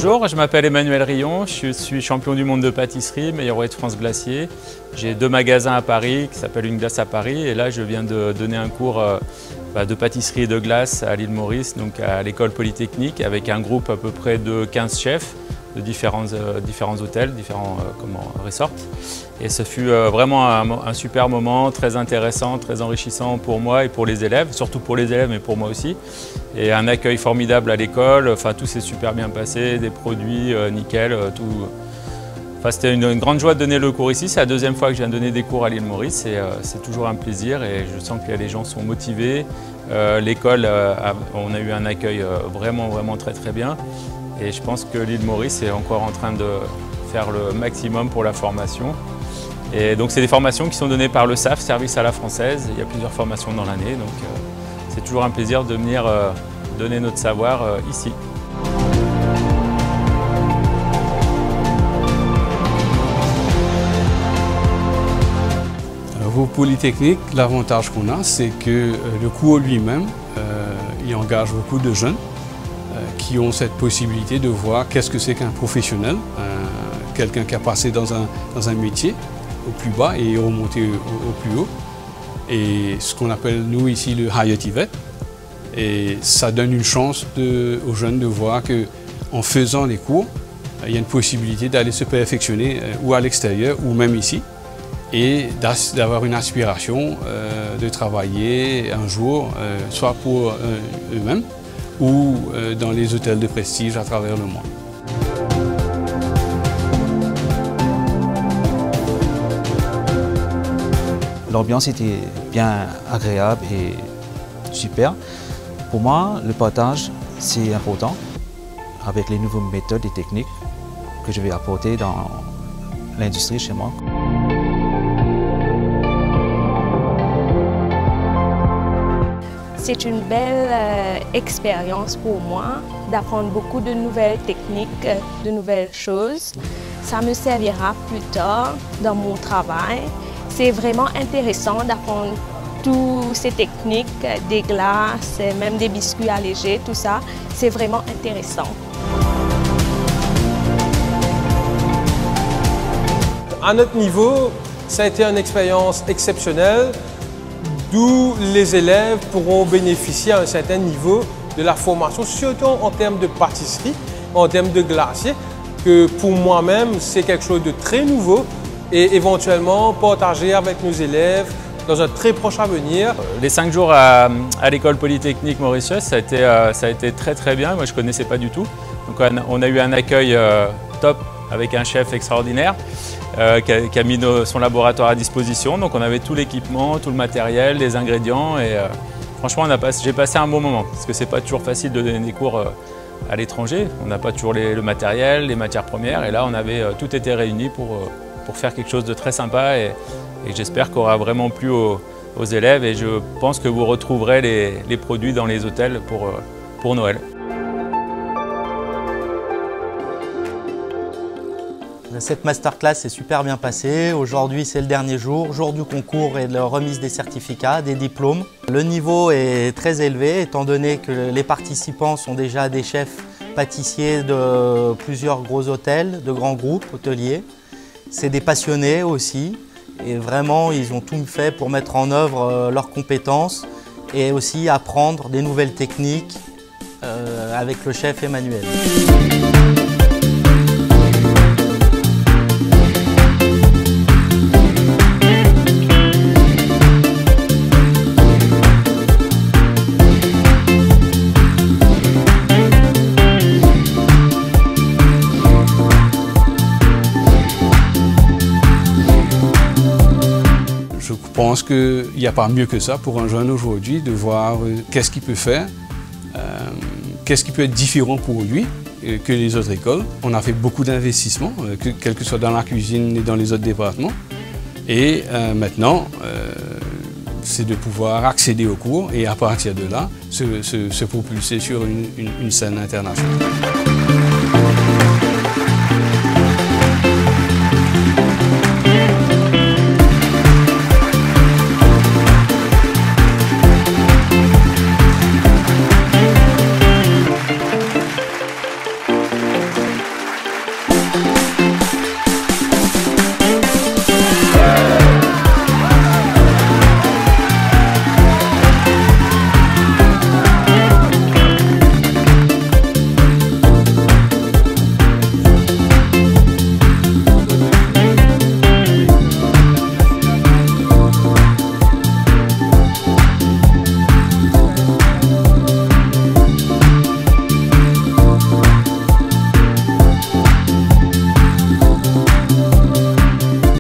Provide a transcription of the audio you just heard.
Bonjour, je m'appelle Emmanuel Rion, je suis champion du monde de pâtisserie, meilleur oeil de France glacier. J'ai 2 magasins à Paris qui s'appellent Une Glace à Paris et là je viens de donner un cours de pâtisserie et de glace à l'île Maurice, donc à l'école polytechnique, avec un groupe à peu près de 15 chefs de différents hôtels, différents resorts. Et ce fut vraiment un super moment, très intéressant, très enrichissant pour moi et pour les élèves, surtout pour les élèves mais pour moi aussi. Et un accueil formidable à l'école, enfin tout s'est super bien passé, des produits nickel, tout. Enfin, c'était une grande joie de donner le cours ici, c'est la 2e fois que je viens de donner des cours à l'île Maurice et c'est toujours un plaisir et je sens que les gens sont motivés. L'école, on a eu un accueil vraiment très bien. Et je pense que l'île Maurice est encore en train de faire le maximum pour la formation. Et donc c'est des formations qui sont données par le SAF, Service à la Française. Il y a plusieurs formations dans l'année, donc c'est toujours un plaisir de venir donner notre savoir ici. Au Polytechnique, l'avantage qu'on a, c'est que le cours lui-même, il engage beaucoup de jeunes qui ont cette possibilité de voir qu'est-ce que c'est qu'un professionnel, quelqu'un qui a passé dans un métier au plus bas et remonté au plus haut. Et ce qu'on appelle nous ici le Higher Tibet. Et ça donne une chance aux jeunes de voir qu'en faisant les cours, il y a une possibilité d'aller se perfectionner ou à l'extérieur ou même ici. Et d'avoir une aspiration de travailler un jour, soit pour eux-mêmes, ou dans les hôtels de prestige à travers le monde. L'ambiance était bien agréable et super. Pour moi, le partage, c'est important avec les nouvelles méthodes et techniques que je vais apporter dans l'industrie chez moi. C'est une belle expérience pour moi d'apprendre beaucoup de nouvelles techniques, de nouvelles choses. Ça me servira plus tard dans mon travail. C'est vraiment intéressant d'apprendre toutes ces techniques, des glaces, même des biscuits allégés, tout ça. C'est vraiment intéressant. À notre niveau, ça a été une expérience exceptionnelle, d'où les élèves pourront bénéficier à un certain niveau de la formation, surtout en termes de pâtisserie, en termes de glacier, que pour moi-même, c'est quelque chose de très nouveau et éventuellement partager avec nos élèves dans un très proche avenir. Les 5 jours à l'école polytechnique mauricieuse, ça a été très bien, moi je ne connaissais pas du tout. Donc on a eu un accueil top avec un chef extraordinaire qui a mis son laboratoire à disposition. Donc on avait tout l'équipement, tout le matériel, les ingrédients et franchement j'ai passé un bon moment parce que c'est pas toujours facile de donner des cours à l'étranger. On n'a pas toujours le matériel, les matières premières et là on avait tout été réuni pour faire quelque chose de très sympa et j'espère qu'on aura vraiment plu aux élèves et je pense que vous retrouverez les produits dans les hôtels pour Noël. Cette masterclass s'est super bien passée. Aujourd'hui, c'est le dernier jour du concours et de la remise des certificats, des diplômes. Le niveau est très élevé étant donné que les participants sont déjà des chefs pâtissiers de plusieurs gros hôtels, de grands groupes hôteliers. C'est des passionnés aussi et vraiment, ils ont tout fait pour mettre en œuvre leurs compétences et aussi apprendre des nouvelles techniques avec le chef Emmanuel. Je pense qu'il n'y a pas mieux que ça pour un jeune aujourd'hui de voir qu'est-ce qu'il peut faire, qu'est-ce qui peut être différent pour lui que les autres écoles. On a fait beaucoup d'investissements, quel que soit dans la cuisine et dans les autres départements. Et maintenant, c'est de pouvoir accéder aux cours et à partir de là, se propulser sur une scène internationale.